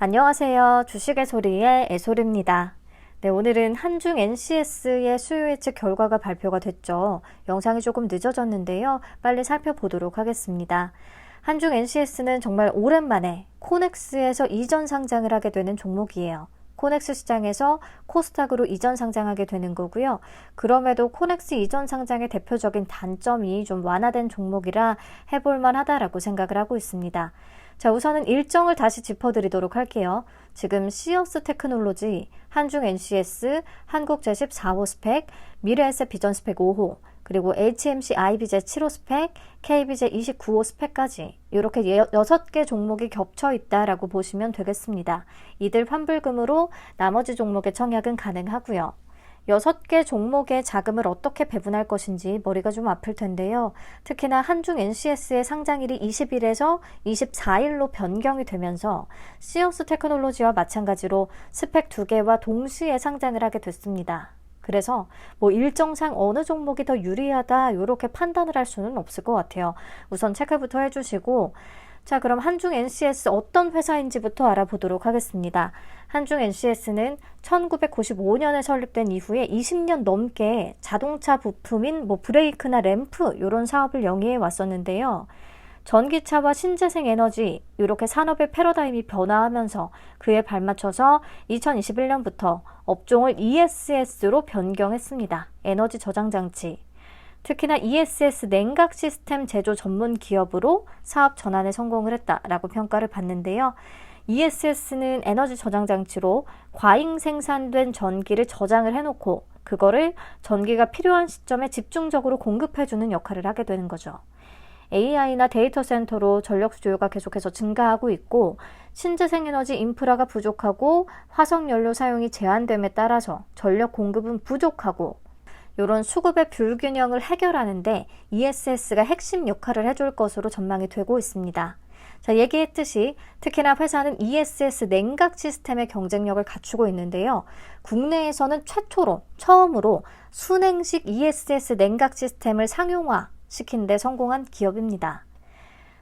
안녕하세요. 주식의 소리의 애솔입니다. 네, 오늘은 한중 NCS의 수요 예측 결과가 발표가 됐죠. 영상이 조금 늦어졌는데요. 빨리 살펴보도록 하겠습니다. 한중 NCS는 정말 오랜만에 코넥스에서 이전 상장을 하게 되는 종목이에요. 코넥스 시장에서 코스닥으로 이전 상장하게 되는 거고요. 그럼에도 코넥스 이전 상장의 대표적인 단점이 좀 완화된 종목이라 해볼만 하다라고 생각을 하고 있습니다. 자, 우선은 일정을 다시 짚어드리도록 할게요. 지금 시어스 테크놀로지, 한중 NCS, 한국제십 4호 스펙, 미래에셋 비전 스펙 5호, 그리고 HMC IBJ 7호 스펙, KBJ 29호 스펙까지 이렇게 6개 종목이 겹쳐 있다라고 보시면 되겠습니다. 이들 환불금으로 나머지 종목의 청약은 가능하고요. 6개 종목의 자금을 어떻게 배분할 것인지 머리가 좀 아플 텐데요. 특히나 한중 NCS의 상장일이 20일에서 24일로 변경이 되면서 시어스 테크놀로지와 마찬가지로 스펙 2개와 동시에 상장을 하게 됐습니다. 그래서 일정상 어느 종목이 더 유리하다 이렇게 판단을 할 수는 없을 것 같아요. 우선 체크부터 해주시고, 자, 그럼 한중 NCS 어떤 회사인지부터 알아보도록 하겠습니다. 한중 NCS는 1995년에 설립된 이후에 20년 넘게 자동차 부품인 브레이크나 램프 이런 사업을 영위해 왔었는데요. 전기차와 신재생 에너지 이렇게 산업의 패러다임이 변화하면서 그에 발맞춰서 2021년부터 업종을 ESS로 변경했습니다. 에너지 저장 장치. 특히나 ESS 냉각 시스템 제조 전문 기업으로 사업 전환에 성공을 했다라고 평가를 받는데요. ESS는 에너지 저장 장치로 과잉 생산된 전기를 저장을 해놓고 그거를 전기가 필요한 시점에 집중적으로 공급해주는 역할을 하게 되는 거죠. AI나 데이터 센터로 전력 수요가 계속해서 증가하고 있고, 신재생 에너지 인프라가 부족하고 화석연료 사용이 제한됨에 따라서 전력 공급은 부족하고, 이런 수급의 불균형을 해결하는데 ESS가 핵심 역할을 해줄 것으로 전망이 되고 있습니다. 자, 얘기했듯이 특히나 회사는 ESS 냉각 시스템의 경쟁력을 갖추고 있는데요. 국내에서는 처음으로 순행식 ESS 냉각 시스템을 상용화 시킨 데 성공한 기업입니다.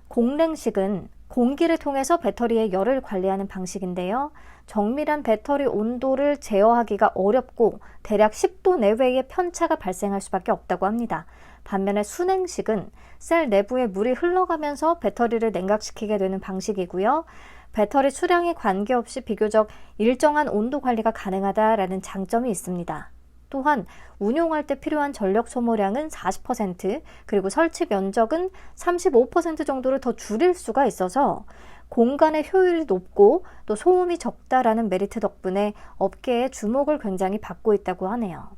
공냉식은 공기를 통해서 배터리의 열을 관리하는 방식인데요. 정밀한 배터리 온도를 제어하기가 어렵고 대략 10도 내외의 편차가 발생할 수밖에 없다고 합니다. 반면에 순행식은 셀 내부에 물이 흘러가면서 배터리를 냉각시키게 되는 방식이고요. 배터리 수량에 관계없이 비교적 일정한 온도 관리가 가능하다라는 장점이 있습니다. 또한 운용할 때 필요한 전력 소모량은 40%, 그리고 설치 면적은 35% 정도를 더 줄일 수가 있어서 공간의 효율이 높고 또 소음이 적다라는 메리트 덕분에 업계의 주목을 굉장히 받고 있다고 하네요.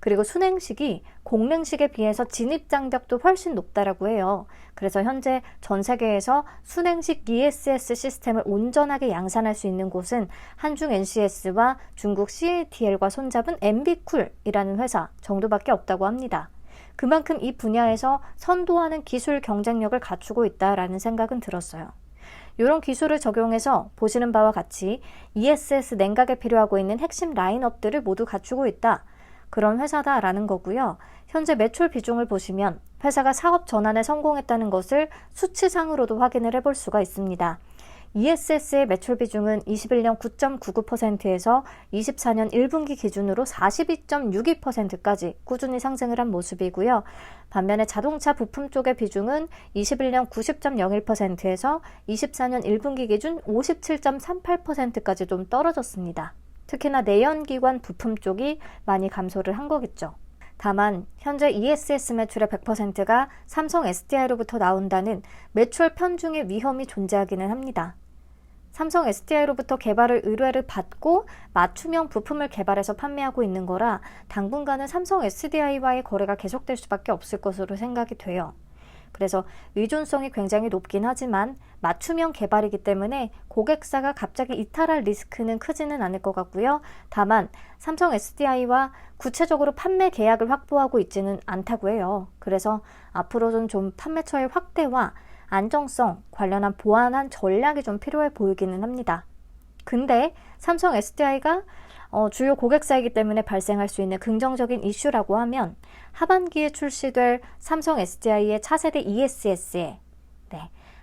그리고 순행식이 공냉식에 비해서 진입 장벽도 훨씬 높다라고 해요. 그래서 현재 전 세계에서 순행식 ESS 시스템을 온전하게 양산할 수 있는 곳은 한중 NCS와 중국 CATL과 손잡은 MB쿨이라는 회사 정도밖에 없다고 합니다. 그만큼 이 분야에서 선도하는 기술 경쟁력을 갖추고 있다라는 생각은 들었어요. 이런 기술을 적용해서 보시는 바와 같이 ESS 냉각에 필요하고 있는 핵심 라인업들을 모두 갖추고 있다. 그런 회사다라는 거고요. 현재 매출 비중을 보시면 회사가 사업 전환에 성공했다는 것을 수치상으로도 확인을 해볼 수가 있습니다. ESS의 매출 비중은 21년 9.99%에서 24년 1분기 기준으로 42.62%까지 꾸준히 상승을 한 모습이고요. 반면에 자동차 부품 쪽의 비중은 21년 90.01%에서 24년 1분기 기준 57.38%까지 좀 떨어졌습니다. 특히나 내연기관 부품 쪽이 많이 감소를 한 거겠죠. 다만 현재 ESS 매출의 100%가 삼성 SDI로부터 나온다는 매출 편중의 위험이 존재하기는 합니다. 삼성 SDI로부터 개발을 의뢰를 받고 맞춤형 부품을 개발해서 판매하고 있는 거라 당분간은 삼성 SDI와의 거래가 계속될 수밖에 없을 것으로 생각이 돼요. 그래서 의존성이 굉장히 높긴 하지만 맞춤형 개발이기 때문에 고객사가 갑자기 이탈할 리스크는 크지는 않을 것 같고요. 다만 삼성 SDI와 구체적으로 판매 계약을 확보하고 있지는 않다고 해요. 그래서 앞으로는 좀 판매처의 확대와 안정성 관련한 보완한 전략이 좀 필요해 보이기는 합니다. 근데 삼성 SDI가 주요 고객사이기 때문에 발생할 수 있는 긍정적인 이슈라고 하면 하반기에 출시될 삼성 SDI의 차세대 ESS에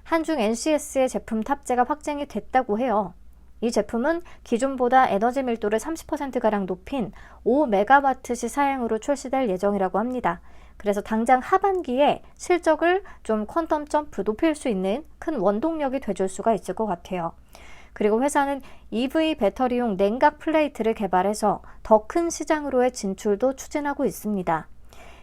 한중 NCS의 제품 탑재가 확정이 됐다고 해요. 이 제품은 기존보다 에너지 밀도를 30%가량 높인 5메가와트시 사양으로 출시될 예정이라고 합니다. 그래서 당장 하반기에 실적을 좀 퀀텀 점프 높일 수 있는 큰 원동력이 돼줄 수가 있을 것 같아요. 그리고 회사는 EV 배터리용 냉각 플레이트를 개발해서 더 큰 시장으로의 진출도 추진하고 있습니다.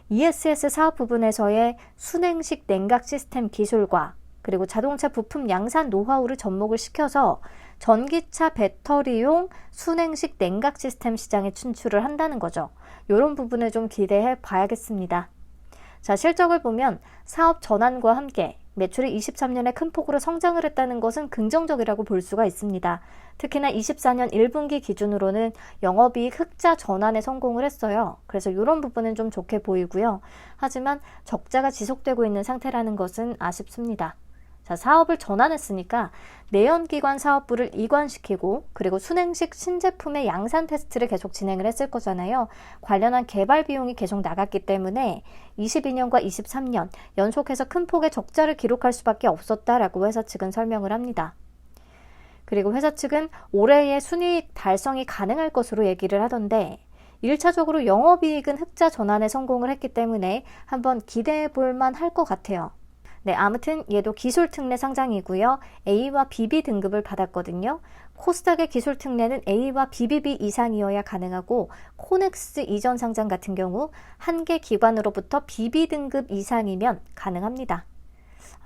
ESS 사업 부분에서의 순행식 냉각 시스템 기술과 그리고 자동차 부품 양산 노하우를 접목을 시켜서 전기차 배터리용 순행식 냉각 시스템 시장에 진출을 한다는 거죠. 이런 부분을 좀 기대해 봐야겠습니다. 자, 실적을 보면 사업 전환과 함께 매출이 23년에 큰 폭으로 성장을 했다는 것은 긍정적이라고 볼 수가 있습니다. 특히나 24년 1분기 기준으로는 영업이익 흑자 전환에 성공을 했어요. 그래서 이런 부분은 좀 좋게 보이고요. 하지만 적자가 지속되고 있는 상태라는 것은 아쉽습니다. 자, 사업을 전환했으니까 내연기관 사업부를 이관시키고 그리고 순행식 신제품의 양산 테스트를 계속 진행을 했을 거잖아요. 관련한 개발 비용이 계속 나갔기 때문에 22년과 23년 연속해서 큰 폭의 적자를 기록할 수밖에 없었다라고 회사 측은 설명을 합니다. 그리고 회사 측은 올해의 순이익 달성이 가능할 것으로 얘기를 하던데 1차적으로 영업이익은 흑자 전환에 성공을 했기 때문에 한번 기대해 볼 만할 것 같아요. 네, 아무튼 얘도 기술 특례 상장이고요. A와 BB 등급을 받았거든요. 코스닥의 기술 특례는 A와 BBB 이상이어야 가능하고 코넥스 이전 상장 같은 경우 한 개 기관으로부터 BB 등급 이상이면 가능합니다.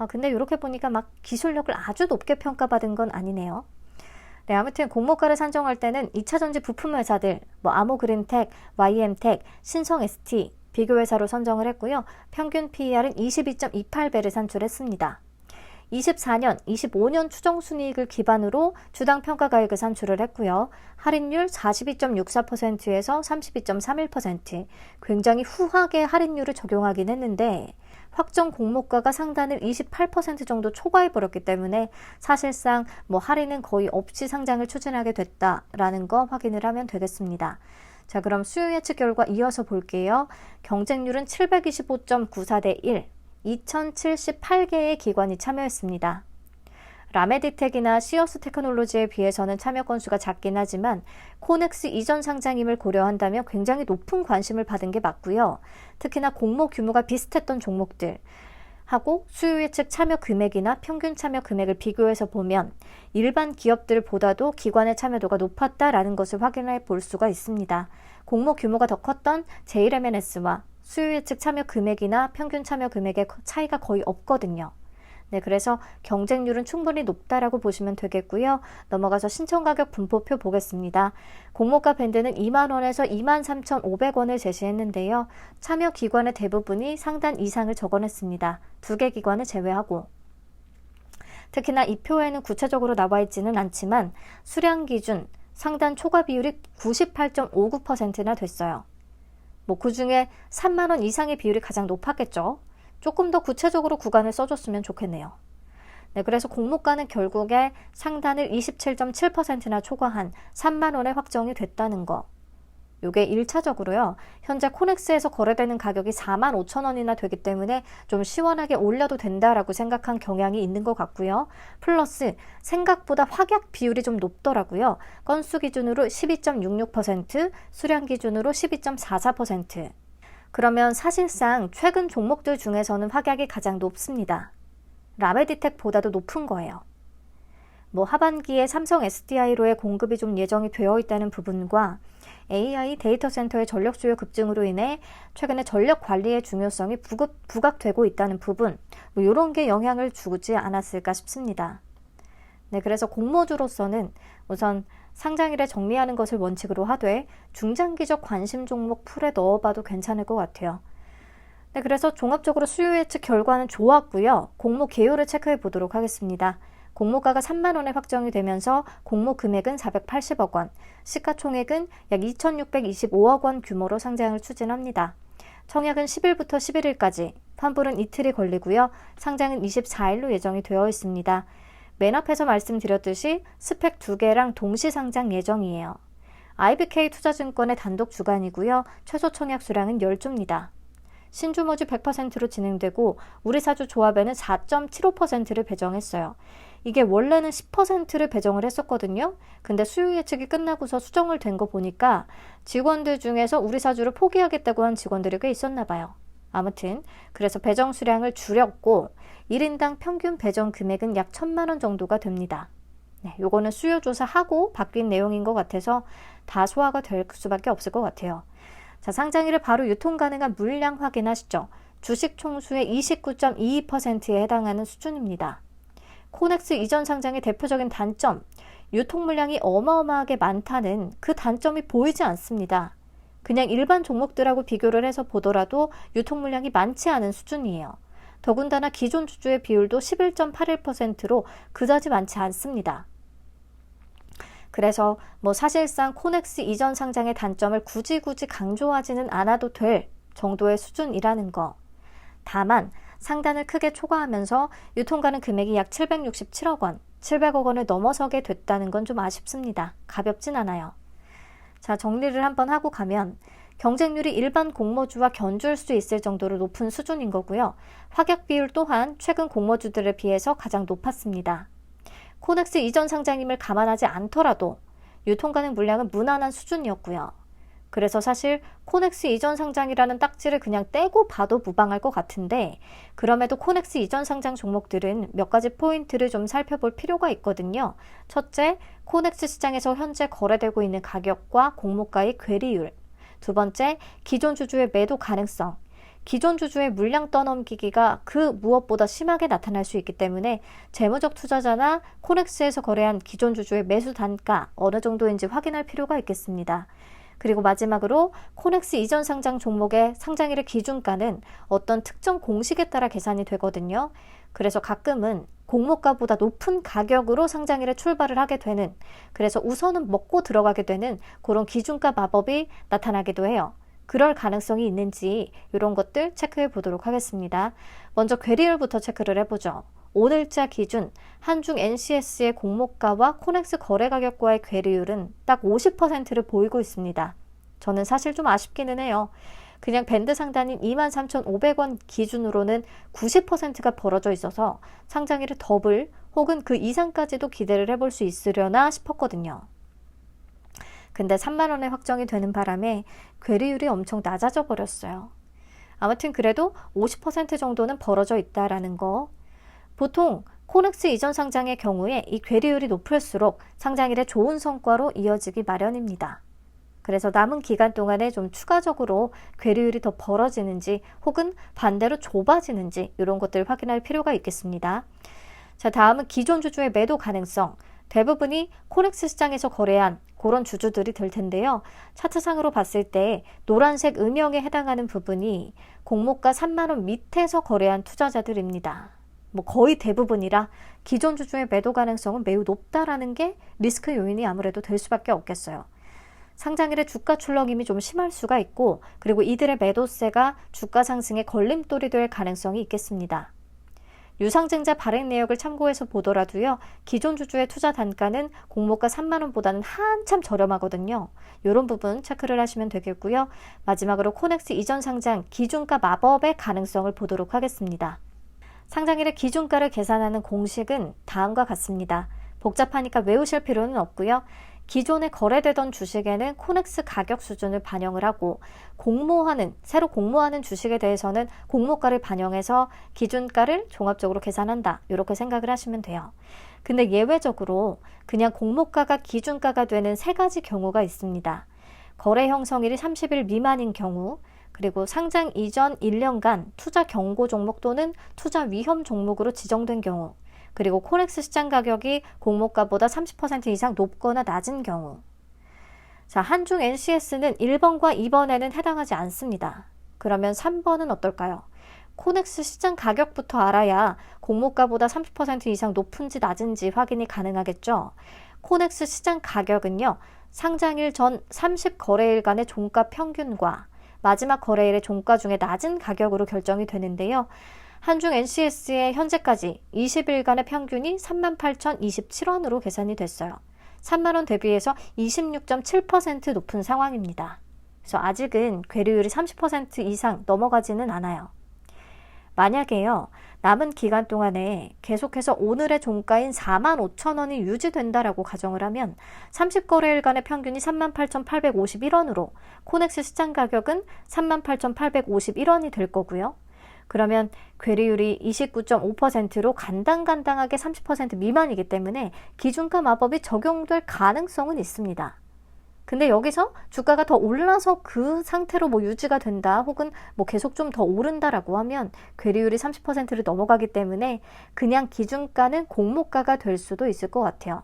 근데 이렇게 보니까 막 기술력을 아주 높게 평가받은 건 아니네요. 네, 아무튼 공모가를 산정할 때는 2차전지 부품 회사들, 아모그린텍, YM텍, 신성ST, 비교회사로 선정을 했고요. 평균 PER은 22.28배를 산출했습니다. 24년, 25년 추정순이익을 기반으로 주당 평가가액을 산출을 했고요. 할인율 42.64%에서 32.31%, 굉장히 후하게 할인율을 적용하긴 했는데 확정 공모가가 상단을 28% 정도 초과해버렸기 때문에 사실상 할인은 거의 없이 상장을 추진하게 됐다라는 거 확인을 하면 되겠습니다. 자, 그럼 수요 예측 결과 이어서 볼게요. 경쟁률은 725.94 대 1, 2078개의 기관이 참여했습니다. 라메디텍이나 시어스 테크놀로지에 비해서는 참여 건수가 작긴 하지만 코넥스 이전 상장임을 고려한다면 굉장히 높은 관심을 받은 게 맞고요. 특히나 공모 규모가 비슷했던 종목들 하고 수요 예측 참여 금액이나 평균 참여 금액을 비교해서 보면 일반 기업들보다도 기관의 참여도가 높았다라는 것을 확인해 볼 수가 있습니다. 공모 규모가 더 컸던 JMNS와 수요 예측 참여 금액이나 평균 참여 금액의 차이가 거의 없거든요. 네, 그래서 경쟁률은 충분히 높다라고 보시면 되겠고요. 넘어가서 신청가격 분포표 보겠습니다. 공모가 밴드는 2만원에서 23,500원을 제시했는데요. 참여 기관의 대부분이 상단 이상을 적어냈습니다. 2개 기관을 제외하고. 특히나 이 표에는 구체적으로 나와 있지는 않지만 수량 기준 상단 초과 비율이 98.59%나 됐어요. 그 중에 3만원 이상의 비율이 가장 높았겠죠. 조금 더 구체적으로 구간을 써줬으면 좋겠네요. 네, 그래서 공모가는 결국에 상단을 27.7%나 초과한 3만 원에 확정이 됐다는 거. 요게 1차적으로요. 현재 코넥스에서 거래되는 가격이 4만 5천 원이나 되기 때문에 좀 시원하게 올려도 된다라고 생각한 경향이 있는 것 같고요. 플러스 생각보다 확약 비율이 좀 높더라고요. 건수 기준으로 12.66%, 수량 기준으로 12.44%. 그러면 사실상 최근 종목들 중에서는 확약이 가장 높습니다. 라메디텍보다도 높은 거예요. 하반기에 삼성 SDI로의 공급이 좀 예정이 되어 있다는 부분과 AI 데이터 센터의 전력 수요 급증으로 인해 최근에 전력 관리의 중요성이 부각되고 있다는 부분, 이런 게 영향을 주지 않았을까 싶습니다. 네, 그래서 공모주로서는 우선 상장일에 정리하는 것을 원칙으로 하되 중장기적 관심 종목 풀에 넣어봐도 괜찮을 것 같아요. 네, 그래서 종합적으로 수요 예측 결과는 좋았고요. 공모 개요를 체크해 보도록 하겠습니다. 공모가가 3만 원에 확정이 되면서 공모 금액은 480억 원, 시가총액은 약 2,625억 원 규모로 상장을 추진합니다. 청약은 10일부터 11일까지, 환불은 이틀이 걸리고요. 상장은 24일로 예정이 되어 있습니다. 맨 앞에서 말씀드렸듯이 스펙 2개랑 동시 상장 예정이에요. IBK 투자증권의 단독 주관이고요. 최소 청약 수량은 10주입니다. 신주모주 100%로 진행되고 우리사주 조합에는 4.75%를 배정했어요. 이게 원래는 10%를 배정을 했었거든요. 근데 수요 예측이 끝나고서 수정을 된 거 보니까 직원들 중에서 우리 사주를 포기하겠다고 한 직원들이 꽤 있었나 봐요. 아무튼 그래서 배정 수량을 줄였고 1인당 평균 배정 금액은 약 1,000만 원 정도가 됩니다. 네, 요거는 수요 조사하고 바뀐 내용인 것 같아서 다 소화가 될 수밖에 없을 것 같아요. 자, 상장일에 바로 유통 가능한 물량 확인하시죠. 주식 총수의 29.22%에 해당하는 수준입니다. 코넥스 이전 상장의 대표적인 단점, 유통 물량이 어마어마하게 많다는 그 단점이 보이지 않습니다. 그냥 일반 종목들하고 비교를 해서 보더라도 유통 물량이 많지 않은 수준이에요. 더군다나 기존 주주의 비율도 11.81%로 그다지 많지 않습니다. 그래서 사실상 코넥스 이전 상장의 단점을 굳이 강조하지는 않아도 될 정도의 수준이라는 거. 다만 상단을 크게 초과하면서 유통 가능 금액이 약 767억 원, 700억 원을 넘어서게 됐다는 건 좀 아쉽습니다. 가볍진 않아요. 자, 정리를 한번 하고 가면 경쟁률이 일반 공모주와 견줄 수 있을 정도로 높은 수준인 거고요. 확약 비율 또한 최근 공모주들에 비해서 가장 높았습니다. 코넥스 이전 상장임을 감안하지 않더라도 유통 가능 물량은 무난한 수준이었고요. 그래서 사실 코넥스 이전 상장이라는 딱지를 그냥 떼고 봐도 무방할 것 같은데 그럼에도 코넥스 이전 상장 종목들은 몇 가지 포인트를 좀 살펴볼 필요가 있거든요. 첫째, 코넥스 시장에서 현재 거래되고 있는 가격과 공모가의 괴리율. 두 번째, 기존 주주의 매도 가능성. 기존 주주의 물량 떠넘기기가 그 무엇보다 심하게 나타날 수 있기 때문에 재무적 투자자나 코넥스에서 거래한 기존 주주의 매수 단가 어느 정도인지 확인할 필요가 있겠습니다. 그리고 마지막으로 코넥스 이전 상장 종목의 상장일의 기준가는 어떤 특정 공식에 따라 계산이 되거든요. 그래서 가끔은 공모가보다 높은 가격으로 상장일에 출발을 하게 되는, 그래서 우선은 먹고 들어가게 되는 그런 기준가 마법이 나타나기도 해요. 그럴 가능성이 있는지 이런 것들 체크해 보도록 하겠습니다. 먼저 괴리율부터 체크를 해보죠. 오늘자 기준 한중 NCS의 공모가와 코넥스 거래 가격과의 괴리율은 딱 50%를 보이고 있습니다. 저는 사실 좀 아쉽기는 해요. 그냥 밴드 상단인 23,500원 기준으로는 90%가 벌어져 있어서 상장일의 더블 혹은 그 이상까지도 기대를 해볼 수 있으려나 싶었거든요. 근데 3만 원에 확정이 되는 바람에 괴리율이 엄청 낮아져 버렸어요. 아무튼 그래도 50% 정도는 벌어져 있다라는 거. 보통 코넥스 이전 상장의 경우에 이 괴리율이 높을수록 상장일에 좋은 성과로 이어지기 마련입니다. 그래서 남은 기간 동안에 좀 추가적으로 괴리율이 더 벌어지는지 혹은 반대로 좁아지는지 이런 것들을 확인할 필요가 있겠습니다. 자, 다음은 기존 주주의 매도 가능성. 대부분이 코넥스 시장에서 거래한 그런 주주들이 될 텐데요. 차트상으로 봤을 때 노란색 음영에 해당하는 부분이 공모가 3만 원 밑에서 거래한 투자자들입니다. 거의 대부분이라 기존 주주의 매도 가능성은 매우 높다라는 게 리스크 요인이 아무래도 될 수밖에 없겠어요. 상장일의 주가 출렁임이 좀 심할 수가 있고 그리고 이들의 매도세가 주가 상승에 걸림돌이 될 가능성이 있겠습니다. 유상증자 발행 내역을 참고해서 보더라도요. 기존 주주의 투자 단가는 공모가 3만 원보다는 한참 저렴하거든요. 이런 부분 체크를 하시면 되겠고요. 마지막으로 코넥스 이전 상장 기준가 마법의 가능성을 보도록 하겠습니다. 상장일의 기준가를 계산하는 공식은 다음과 같습니다. 복잡하니까 외우실 필요는 없고요. 기존에 거래되던 주식에는 코넥스 가격 수준을 반영을 하고 새로 공모하는 주식에 대해서는 공모가를 반영해서 기준가를 종합적으로 계산한다. 이렇게 생각을 하시면 돼요. 근데 예외적으로 그냥 공모가가 기준가가 되는 세 가지 경우가 있습니다. 거래 형성일이 30일 미만인 경우, 그리고 상장 이전 1년간 투자 경고 종목 또는 투자 위험 종목으로 지정된 경우, 그리고 코넥스 시장 가격이 공모가보다 30% 이상 높거나 낮은 경우. 자, 한중 NCS는 1번과 2번에는 해당하지 않습니다. 그러면 3번은 어떨까요? 코넥스 시장 가격부터 알아야 공모가보다 30% 이상 높은지 낮은지 확인이 가능하겠죠. 코넥스 시장 가격은요. 상장일 전 30거래일간의 종가 평균과 마지막 거래일의 종가 중에 낮은 가격으로 결정이 되는데요. 한중 NCS의 현재까지 20일간의 평균이 38,027원으로 계산이 됐어요. 3만 원 대비해서 26.7% 높은 상황입니다. 그래서 아직은 괴리율이 30% 이상 넘어가지는 않아요. 만약에요, 남은 기간 동안에 계속해서 오늘의 종가인 45,000원이 유지된다라고 가정을 하면 30거래일간의 평균이 38,851원으로 코넥스 시장 가격은 38,851원이 될 거고요. 그러면 괴리율이 29.5%로 간당간당하게 30% 미만이기 때문에 기준가 마법이 적용될 가능성은 있습니다. 근데 여기서 주가가 더 올라서 그 상태로 유지가 된다 혹은 계속 좀 더 오른다라고 하면 괴리율이 30%를 넘어가기 때문에 그냥 기준가는 공모가가 될 수도 있을 것 같아요.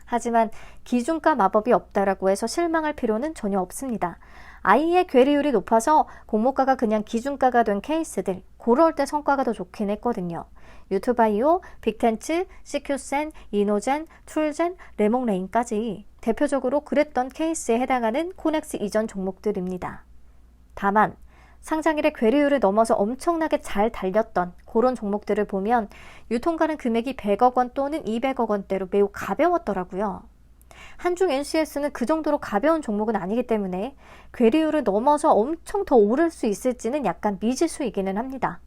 하지만 기준가 마법이 없다라고 해서 실망할 필요는 전혀 없습니다. 아예 괴리율이 높아서 공모가가 그냥 기준가가 된 케이스들, 그럴 때 성과가 더 좋긴 했거든요. 유투바이오, 빅텐츠, 시큐센, 이노젠, 툴젠, 레몽레인까지 대표적으로 그랬던 케이스에 해당하는 코넥스 이전 종목들입니다. 다만 상장일에 괴리율을 넘어서 엄청나게 잘 달렸던 그런 종목들을 보면 유통가는 금액이 100억 원 또는 200억 원대로 매우 가벼웠더라고요. 한중 NCS는 그 정도로 가벼운 종목은 아니기 때문에 괴리율을 넘어서 엄청 더 오를 수 있을지는 약간 미지수이기는 합니다.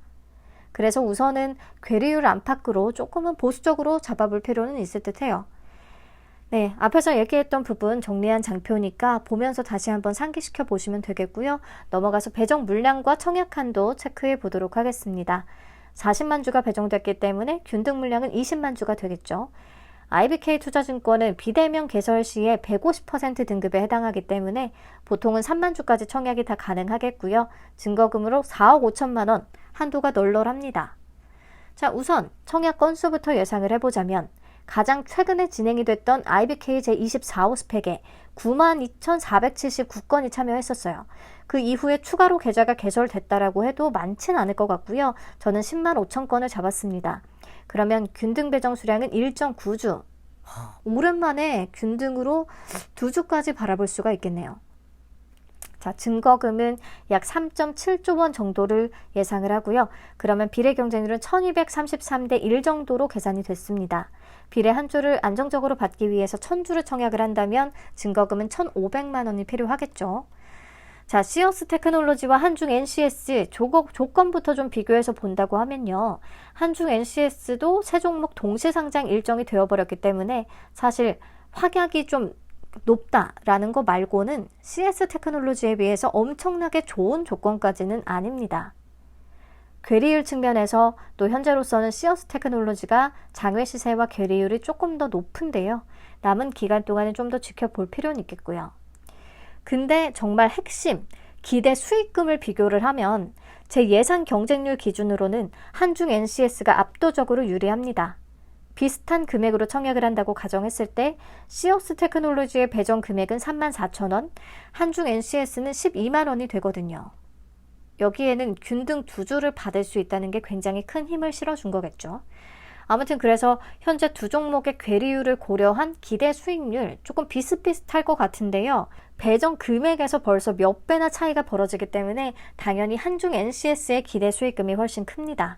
그래서 우선은 괴리율 안팎으로 조금은 보수적으로 잡아볼 필요는 있을 듯해요. 네, 앞에서 얘기했던 부분 정리한 장표니까 보면서 다시 한번 상기시켜 보시면 되겠고요. 넘어가서 배정 물량과 청약 한도 체크해 보도록 하겠습니다. 40만 주가 배정됐기 때문에 균등 물량은 20만 주가 되겠죠. IBK 투자증권은 비대면 개설 시에 150% 등급에 해당하기 때문에 보통은 3만 주까지 청약이 다 가능하겠고요. 증거금으로 4억 5천만 원, 한도가 널널합니다. 자, 우선 청약 건수부터 예상을 해보자면 가장 최근에 진행이 됐던 IBK 제24호 스펙에 92,479건이 참여했었어요. 그 이후에 추가로 계좌가 개설됐다라고 해도 많지는 않을 것 같고요. 저는 10만 5천 건을 잡았습니다. 그러면 균등 배정 수량은 1.9주. 오랜만에 균등으로 2주까지 바라볼 수가 있겠네요. 자, 증거금은 약 3.7조 원 정도를 예상을 하고요. 그러면 비례 경쟁률은 1233대 1 정도로 계산이 됐습니다. 비례 한 주를 안정적으로 받기 위해서 1000주를 청약을 한다면 증거금은 1,500만 원이 필요하겠죠. 자, 시어스 테크놀로지와 한중 NCS 조건부터 좀 비교해서 본다고 하면요. 한중 NCS도 세 종목 동시 상장 일정이 되어버렸기 때문에 사실 확약이 좀 높다라는 거 말고는 CS 테크놀로지에 비해서 엄청나게 좋은 조건까지는 아닙니다. 괴리율 측면에서 또 현재로서는 시어스 테크놀로지가 장외 시세와 괴리율이 조금 더 높은데요. 남은 기간 동안은 좀 더 지켜볼 필요는 있겠고요. 근데 정말 핵심, 기대 수익금을 비교를 하면 제 예상 경쟁률 기준으로는 한중 NCS가 압도적으로 유리합니다. 비슷한 금액으로 청약을 한다고 가정했을 때 시어스 테크놀로지의 배정 금액은 34,000원, 한중 NCS는 12만 원이 되거든요. 여기에는 균등 2주를 받을 수 있다는 게 굉장히 큰 힘을 실어준 거겠죠. 아무튼 그래서 현재 두 종목의 괴리율을 고려한 기대 수익률 조금 비슷비슷할 것 같은데요. 배정 금액에서 벌써 몇 배나 차이가 벌어지기 때문에 당연히 한중 NCS의 기대 수익금이 훨씬 큽니다.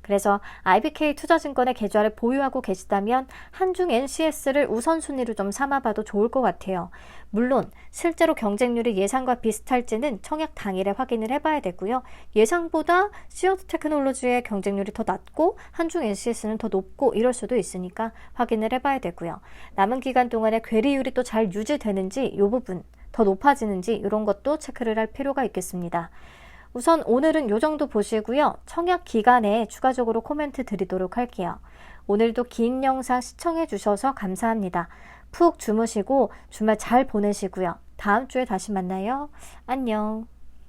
그래서 IBK 투자증권의 계좌를 보유하고 계시다면 한중 NCS를 우선순위로 좀 삼아봐도 좋을 것 같아요. 물론 실제로 경쟁률이 예상과 비슷할지는 청약 당일에 확인을 해봐야 되고요. 예상보다 시어스 테크놀로지의 경쟁률이 더 낮고 한중 NCS는 더 높고 이럴 수도 있으니까 확인을 해봐야 되고요. 남은 기간 동안에 괴리율이 또 잘 유지되는지 이 부분 더 높아지는지 이런 것도 체크를 할 필요가 있겠습니다. 우선 오늘은 요 정도 보시고요. 청약 기간에 추가적으로 코멘트 드리도록 할게요. 오늘도 긴 영상 시청해 주셔서 감사합니다. 푹 주무시고 주말 잘 보내시고요. 다음 주에 다시 만나요. 안녕.